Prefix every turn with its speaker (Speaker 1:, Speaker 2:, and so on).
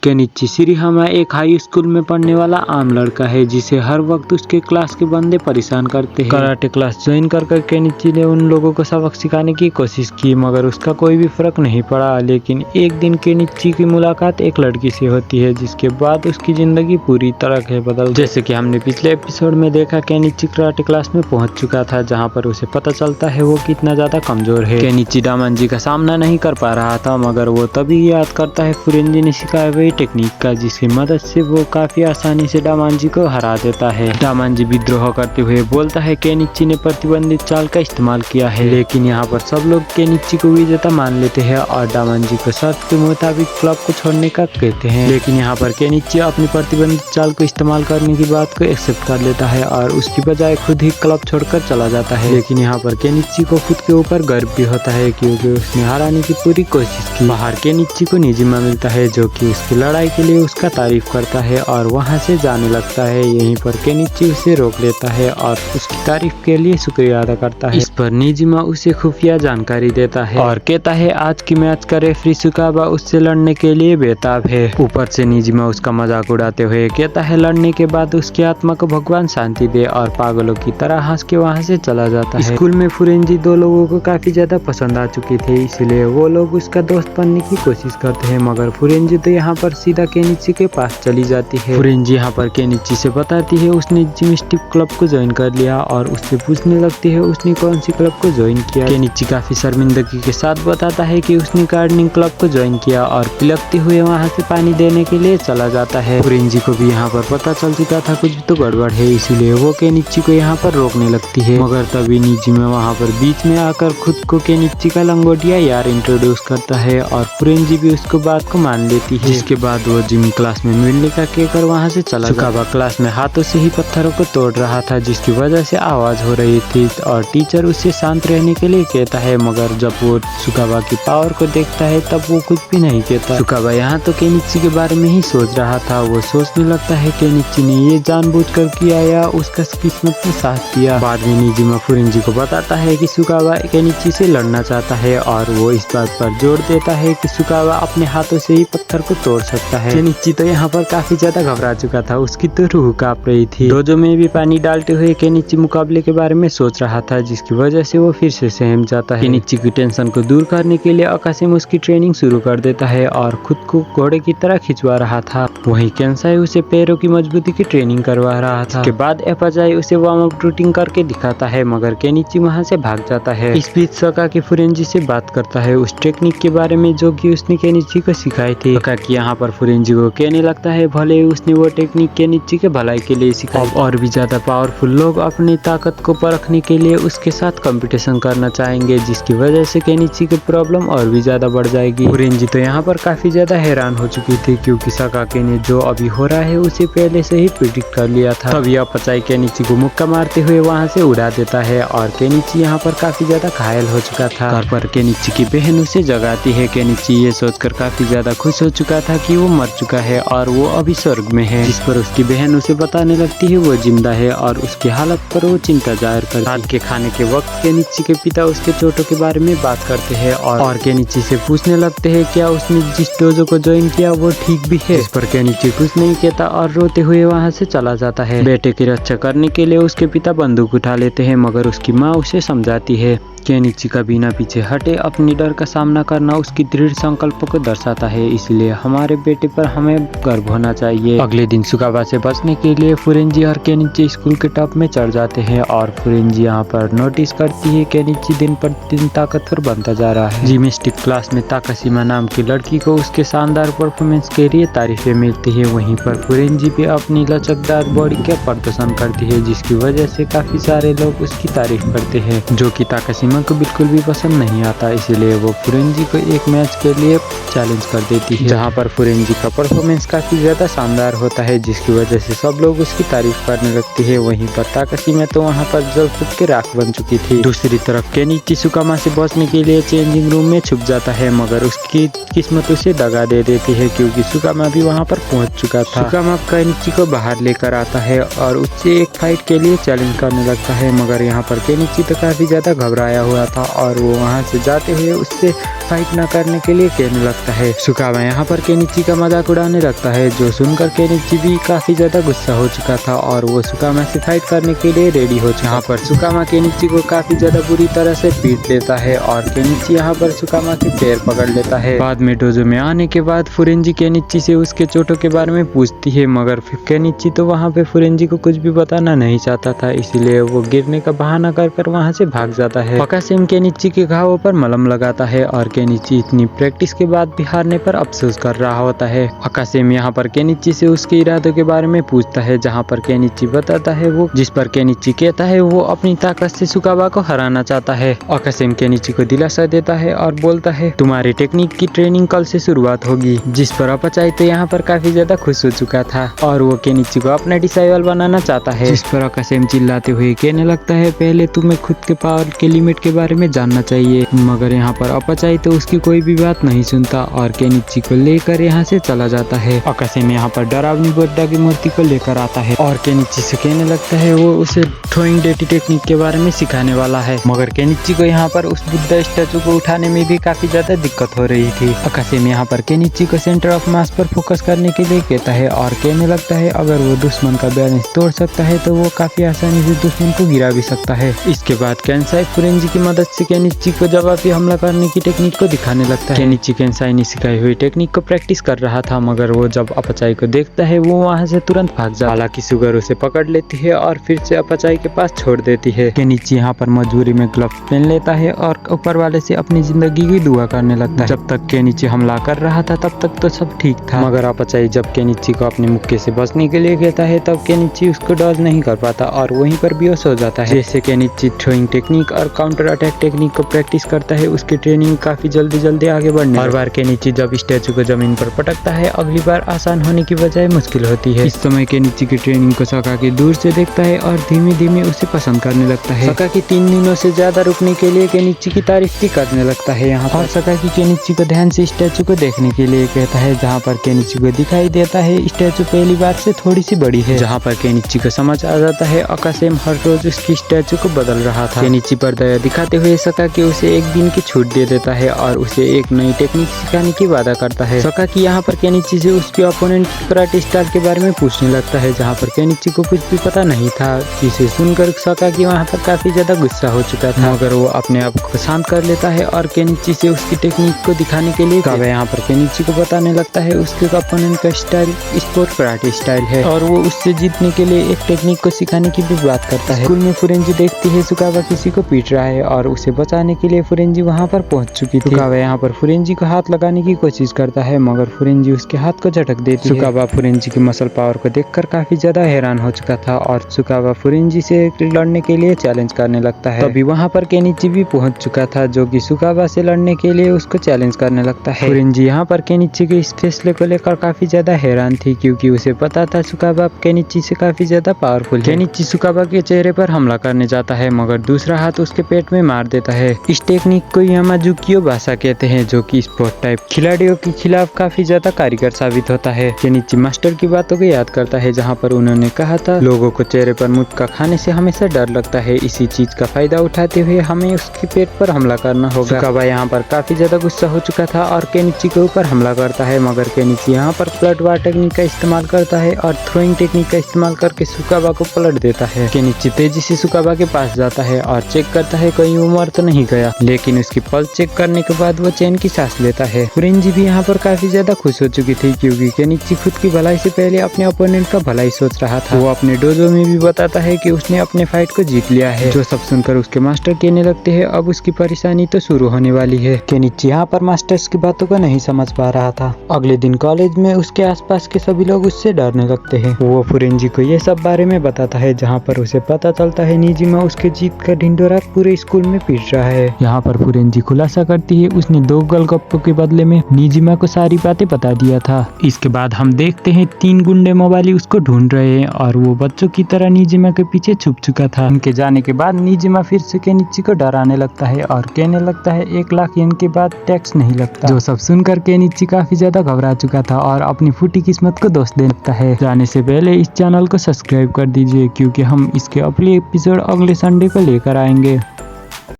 Speaker 1: Kenichi शिरीहामा एक high school में पढ़ने वाला आम लड़का है जिसे हर वक्त उसके क्लास के बंदे परेशान करते हैं। कराटे क्लास ज्वाइन कर केनिची ने उन लोगों को सबक सिखाने की कोशिश की मगर उसका कोई भी फर्क नहीं पड़ा। लेकिन एक दिन केनिची की मुलाकात एक लड़की से होती है जिसके बाद उसकी जिंदगी पूरी तरह से बदल। जैसे कि हमने पिछले एपिसोड में देखा, केनिची कराटे क्लास में पहुंच चुका था जहां पर उसे पता चलता है वो कितना ज्यादा कमजोर है। केनिची डामांजी का सामना नहीं कर पा रहा था मगर वो तभी याद करता है फुरेंजी ने सिखाए हुए टेक्निक का, जिसकी मदद से वो काफी आसानी से डामांजी को हरा देता है। डामांजी विद्रोह करते हुए बोलता है केनिची ने प्रतिबंधित चाल का इस्तेमाल किया है, लेकिन यहाँ पर सब लोग केनिची को विजेता मान लेते हैं और डामांजी को शर्त के मुताबिक क्लब को छोड़ने का कहते हैं। लेकिन यहाँ पर केनिची अपनी प्रतिबंधित चाल को इस्तेमाल करने की बात को एक्सेप्ट कर लेता है और उसकी बजाय खुद ही क्लब छोड़कर चला जाता है। लेकिन यहाँ पर केनिची को खुद के ऊपर गर्व भी होता है क्योंकि उसने हराने की पूरी कोशिश की। बाहर केनिची को निजिमा मिलता है जो कि उसकी लड़ाई के लिए उसका तारीफ करता है और वहां से जाने लगता है। यहीं पर केनिची उसे रोक लेता है और उसकी तारीफ के लिए शुक्रिया अदा करता है। इस पर निजिमा उसे खुफिया जानकारी देता है और कहता है आज की मैच का रेफरी सुकाबा उससे लड़ने के लिए बेताब है। ऊपर से निजिमा उसका मजाक उड़ाते हुए कहता है लड़ने के बाद उसकी आत्मा को भगवान शांति दे और पागलों की तरह हंस के वहाँ से चला जाता है। स्कूल में फुरेंजी दो लोगों को काफी ज्यादा पसंद आ चुकी थी, इसलिए वो लोग उसका दोस्त बनने की कोशिश करते हैं मगर फुरेंजी तो यहाँ पर सीधा केनिची के पास चली जाती है। फुरेंजी यहाँ पर केनिची से बताती है उसने जिम्नास्टिक क्लब को ज्वाइन कर लिया और उससे पूछने लगती है उसने कौन सी क्लब को ज्वाइन किया। केनिची काफी शर्मिंदगी के साथ बताता है कि उसने गार्डनिंग क्लब को ज्वाइन किया और पिलकते हुए वहाँ से पानी देने के लिए चला जाता है। फुरेंजी को भी यहाँ पर पता चल चुका था कुछ तो गड़बड़ है, इसीलिए वो केनिची को यहाँ पर रोकने लगती है मगर तभी निजिमा वहाँ पर बीच में आकर खुद को केनिची का लंगोटिया यार इंट्रोड्यूस करता है और फुरेंजी भी उसको बात को मान लेती है। जिसके बाद वो जिम क्लास में मिलने का कहकर वहाँ से चला। सुकाबा क्लास में हाथों से ही पत्थरों को तोड़ रहा था जिसकी वजह से आवाज हो रही थी और टीचर उससे शांत रहने के लिए कहता है मगर जब वो सुकाबा की पावर को देखता है तब वो कुछ भी नहीं कहता। सुकाबा यहाँ तो केनिची के बारे में ही सोच रहा था। वो सोचने लगता है केनिची ने ये जानबूझकर किया या उसका किस्मत ने साथ दिया। बाद में निजिमा फुरेंजी को बताता है कि सुकाबा केनिची से लड़ना चाहता है और वो इस बात पर जोर देता है कि सुकाबा अपने हाथों से ही पत्थर को तोड़ सकता है। केनिची तो यहाँ पर काफी ज्यादा घबरा चुका था, उसकी तो रूह कांप रही थी। डोजो में भी पानी डालते हुए केनिची मुकाबले के बारे में सोच रहा था जिसकी वजह से वो फिर से सहम जाता है। केनिची की टेंशन को दूर करने के लिए अकाशिमा उसकी ट्रेनिंग शुरू कर देता है और खुद को घोड़े की तरह खिंचवा रहा था। वहीं केंसाई उसे पैरों की मजबूती की ट्रेनिंग करवा रहा था। इसके बाद एपाजाई उसे वार्म अप रूटीन करके दिखाता है मगर केनिची वहाँ से भाग जाता है। इस बीच सकाकी फुरेंजी से बात करता है उस टेक्निक के बारे में जो कि उसने केनिची को सिखाई थी। सकाकी यहाँ पर फुरेंजी को कहने लगता है भले ही उसने वो टेक्निक केनिची के भलाई के लिए सिखाई, और भी ज्यादा पावरफुल लोग अपनी ताकत को परखने के लिए उसके साथ कंपटीशन करना चाहेंगे जिसकी वजह से केनिची की प्रॉब्लम और भी ज्यादा बढ़ जाएगी। फुरेंजी तो यहाँ पर काफी ज्यादा हैरान हो चुकी थी क्योंकि सकाकी ने जो अभी हो रहा है उसे पहले से ही प्रिडिक्ट कर लिया था। तभी अपचाई केनिची को मुक्का मारते हुए वहाँ से उड़ा देता है और केनिची यहाँ पर काफी ज्यादा घायल हो चुका था। घर पर केनिची की बहन उसे जगाती है। केनिची ये सोचकर काफी ज्यादा खुश हो चुका था कि वो मर चुका है और वो अभी स्वर्ग में है, जिस पर उसकी बहन उसे बताने लगती है वो जिंदा है और उसकी हालत पर वो चिंता जाहिर करती है। रात के खाने के वक्त केनिची के पिता उसके चोटों के बारे में बात करते हैं और केनिची से पूछने लगते हैं क्या उसने जिस डोजो को ज्वाइन किया वो ठीक भी है। इस पर केनिची कुछ नहीं कहता और रोते हुए वहाँ से चला जाता है। बेटे की रक्षा करने के लिए उसके पिता बंदूक उठा लेते हैं मगर उसकी माँ उसे समझाती है। केनिची का बिना पीछे हटे अपनी डर का सामना करना उसकी दृढ़ संकल्प को दर्शाता है, इसलिए हमारे बेटे पर हमें गर्व होना चाहिए। अगले दिन सुकाबा से बचने के लिए फुरेंजी और केनिची स्कूल के टॉप में चढ़ जाते हैं और फुरेंजी यहाँ पर नोटिस करती है केनिची दिन पर दिन ताकतवर बनता जा रहा है। जिम्नास्टिक क्लास में ताकाशिमा नाम की लड़की को उसके शानदार परफॉर्मेंस के लिए तारीफें मिलती है। वहीं पर फुरेंजी भी अपनी लचकदार बॉडी का प्रदर्शन करती है जिसकी वजह से काफी सारे लोग उसकी तारीफ करते हैं जो कि ताकाशिमा को बिल्कुल भी पसंद नहीं आता, इसीलिए वो फुरेंजी को एक मैच के लिए चैलेंज कर देती है जहां पर फुरेंजी का परफॉर्मेंस काफी ज्यादा शानदार होता है जिसकी वजह से सब लोग उसकी तारीफ करने लगते हैं। वहीं पर ताकाशिमा तो वहां पर जल फूट के राख बन चुकी थी। दूसरी तरफ केनिची सुकामा से बचने के लिए चेंजिंग रूम में छुप जाता है मगर उसकी किस्मत उसे दगा दे देती है क्योंकि सुकामा भी वहां पर पहुंच चुका था। सुकामा केनिची को बाहर लेकर आता है और उससे एक फाइट के लिए चैलेंज करने लगता है मगर यहाँ पर केनिची तो काफी ज्यादा घबराया हुआ था और वो वहां से जाते हुए उससे फाइट न करने के लिए कहने लगता है। सुकावा यहाँ पर केनिची का मजाक उड़ाने लगता है, जो सुनकर केनिची भी काफी ज्यादा गुस्सा हो चुका था और वो सुकामा से फाइट करने के लिए रेडी हो चुका। यहाँ पर सुकामा केनिची को काफी ज्यादा बुरी तरह से पीट देता है और केनिची यहाँ पर सुकामा के पैर पकड़ लेता है। बाद में डोजो में आने के बाद फुरेंजी केनिची से उसके चोटों के बारे में पूछती है, मगर केनिची तो वहाँ पे फुरेंजी को कुछ भी बताना नहीं चाहता था, इसीलिए वो गिरने का बहाना कर वहाँ से भाग जाता है। अकासेम केनिची के घावों पर मलम लगाता है और केनिची इतनी प्रैक्टिस के बाद भी हारने पर अफसोस कर रहा होता है। अकासेम यहाँ पर केनिची से उसके इरादों के बारे में पूछता है, जहाँ पर केनिची बताता है वो, जिस पर केनिची कहता है वो अपनी ताकत से सुकावा को हराना चाहता है। अकासेम केनिची को दिलासा देता है और बोलता है, तुम्हारी टेक्निक की ट्रेनिंग कल से शुरुआत होगी, जिस पर अपाचाई तो यहाँ पर काफी ज्यादा खुश हो चुका था और वो केनिची को अपना डिसाइबल बनाना चाहता है। जिस पर अकासेम चिल्लाते हुए कहने लगता है, पहले तुम्हें खुद के पावर के लिमिट के बारे में जानना चाहिए। मगर यहाँ पर अपाचाई तो उसकी कोई भी बात नहीं सुनता और केनिची को लेकर यहाँ से चला जाता है। अकासेम यहाँ पर डरावनी बुद्धा की मूर्ति को लेकर आता है और केनिची से कहने लगता है वो उसे थ्रोइंग डेटी टेक्निक के बारे में सिखाने वाला है। मगर केनिची को यहाँ पर उस बुद्धा स्टैचू को उठाने में भी काफी ज्यादा दिक्कत हो रही थी। अकासेम यहाँ पर केनिची को सेंटर ऑफ मास पर फोकस करने के लिए कहता है और कहने लगता है अगर वो दुश्मन का बैलेंस तोड़ सकता है तो वो काफी आसानी से दुश्मन को गिरा भी सकता है। इसके बाद केंसाई फुरेंजी की मदद से केनिची को जवाबी हमला करने की टेक्निक को दिखाने लगता है। केनिची केंसाई ने सिखाई हुई टेक्निक को प्रैक्टिस कर रहा था, मगर वो जब अपाचाई को देखता है वो वहाँ से तुरंत भाग जाता है। हालांकि सुगर उसे पकड़ लेती है और फिर से अपाचाई के पास छोड़ देती है। केनिची यहाँ पर मजबूरी में ग्लव्स पहन लेता है और ऊपर वाले से अपनी जिंदगी की दुआ करने लगता है। जब तक केनिची हमला कर रहा था तब तक तो सब ठीक था, मगर अपाचाई जब केनिची को अपने मुक्के से बचने के लिए कहता है तब केनिची उसको डॉज नहीं कर पाता और वहीं पर बेहोश हो जाता है। जैसे केनिची थ्रोइंग टेक्निक और काउंटर अटैक टेक्निक को प्रैक्टिस करता है, उसकी ट्रेनिंग काफी जल्दी आगे बढ़ने। हर बार केनिची जब स्टैचू को जमीन पर पटकता है अगली बार आसान होने की बजाय मुश्किल होती है। इस समय केनिची की ट्रेनिंग को सकाकी दूर से देखता है और धीमे उसे पसंद करने लगता है। सकाकी 3 दिनों से ज्यादा रुकने के लिए केनिची की तारीफ भी करने लगता है यहाँ पर। सकाकी केनिची को ध्यान से स्टैचू को देखने के लिए कहता है, जहाँ पर केनिची को दिखाई देता है स्टैचू पहली बार से थोड़ी सी बड़ी है। जहाँ पर केनिची को समझ आ जाता है अकासेम हर रोज उसकी स्टैचू को बदल रहा था। केनिची पर दया दिखाते हुए सकाकी उसे 1 दिन की छूट दे देता है और उसे एक नई टेक्निक सिखाने की वादा करता है। सकाकी यहाँ पर केनिची से उसके ओपोनेंट की कराटे स्टाइल के बारे में पूछने लगता है, जहाँ पर केनिची को कुछ भी पता नहीं था, जिसे सुनकर सकाकी वहाँ पर काफी ज्यादा गुस्सा हो चुका था, मगर वो अपने आप को शांत कर लेता है और केनिची से उसकी टेक्निक को दिखाने के लिए कावा यहाँ पर केनिची को बताने लगता है उसके ओपोनेंट का स्टाइल स्पोर्ट कराटे स्टाइल है और वो उससे जीतने के लिए एक टेक्निक को सिखाने की भी बात करता है। स्कूल में फुरेंजी देखती है सुकावा किसी को पीट रहा है और उसे बचाने के लिए फुरेंजी वहाँ पर पहुंच चुकी थी। सुकावा यहाँ पर फुरेंजी को हाथ लगाने की कोशिश करता है, मगर फुरेंजी उसके हाथ को झटक देती है। सुकावा फुरेंजी की मसल पावर को देखकर काफी ज्यादा हैरान हो चुका था और सुकावा फुरेंजी से लड़ने के लिए चैलेंज करने लगता है। तभी वहाँ पर केनिची भी पहुंच चुका था, जो कि सुकावा से लड़ने के लिए उसको चैलेंज करने लगता है। फुरेंजी यहाँ पर केनिची के इस फैसले को लेकर काफी ज्यादा हैरान थी, क्योंकि उसे पता था सुकावा केनिची से काफी ज्यादा पावरफुल है। केनिची सुकावा के चेहरे पर हमला करने जाता है, मगर दूसरा हाथ उसके पेट में मार देता है। इस टेक्निक को यामाजुकियो भाषा कहते हैं, जो कि स्पोर्ट टाइप खिलाड़ियों के खिलाफ काफी ज्यादा कारगर साबित होता है। केनिची मास्टर की बातों को याद करता है, जहाँ पर उन्होंने कहा था लोगों को चेहरे पर मुक्का खाने से हमेशा डर लगता है, इसी चीज का फायदा उठाते हुए हमें उसके पेट पर हमला करना होगा। सुकावा यहाँ पर काफी ज्यादा गुस्सा हो चुका था और केनिची के ऊपर हमला करता है, मगर केनिची यहाँ पर फ्लड वार टेक्निक का इस्तेमाल करता है और थ्रोइंग टेक्निक का इस्तेमाल करके सुकावा को पलट देता है। केनिची तेजी से सुकावा के पास जाता है और चेक करता है कहीं वो मर तो नहीं गया, लेकिन उसकी पल्स चेक करने के बाद वो चैन की सांस लेता है। फुरेंजी भी यहाँ पर काफी ज्यादा खुश हो चुकी थी, क्योंकि केनिची खुद की भलाई से पहले अपने ओपोनेंट का भलाई सोच रहा था। वो अपने डोजो में भी बताता है कि उसने अपने फाइट को जीत लिया है, जो सब सुनकर उसके मास्टर कहने लगते हैं अब उसकी परेशानी तो शुरू होने वाली है। केनिची यहाँ पर मास्टर्स की बातों को नहीं समझ पा रहा था। अगले दिन कॉलेज में उसके आसपास के सभी लोग उससे डरने लगते हैं। वो फुरेंजी को ये सब बारे में बताता है, जहाँ पर उसे पता चलता है निजिमा उसके जीत का ढिंढोरा पूरे स्कूल में पीट रहा है। यहाँ पर फुरेंजी खुलासा करती है उसने 2 गोलगप्पों के बदले में निजिमा को सारी बातें बता दिया था। इसके बाद हम देखते हैं 3 गुंडे मोबाइली उसको ढूंढ रहे हैं और वो बच्चों की तरह निजिमा के पीछे छुप चुका था। उनके जाने के बाद निजिमा फिर से केनिची को डराने लगता है और कहने लगता है 1 लाख येन के बाद टैक्स नहीं लगता, जो सब सुनकर केनिची काफी ज्यादा घबरा चुका था और अपनी फूटी किस्मत को दोष दे लगता है। जाने से पहले इस चैनल को सब्सक्राइब कर दीजिए, क्योंकि हम इसके अगले एपिसोड अगले संडे को लेकर आएंगे।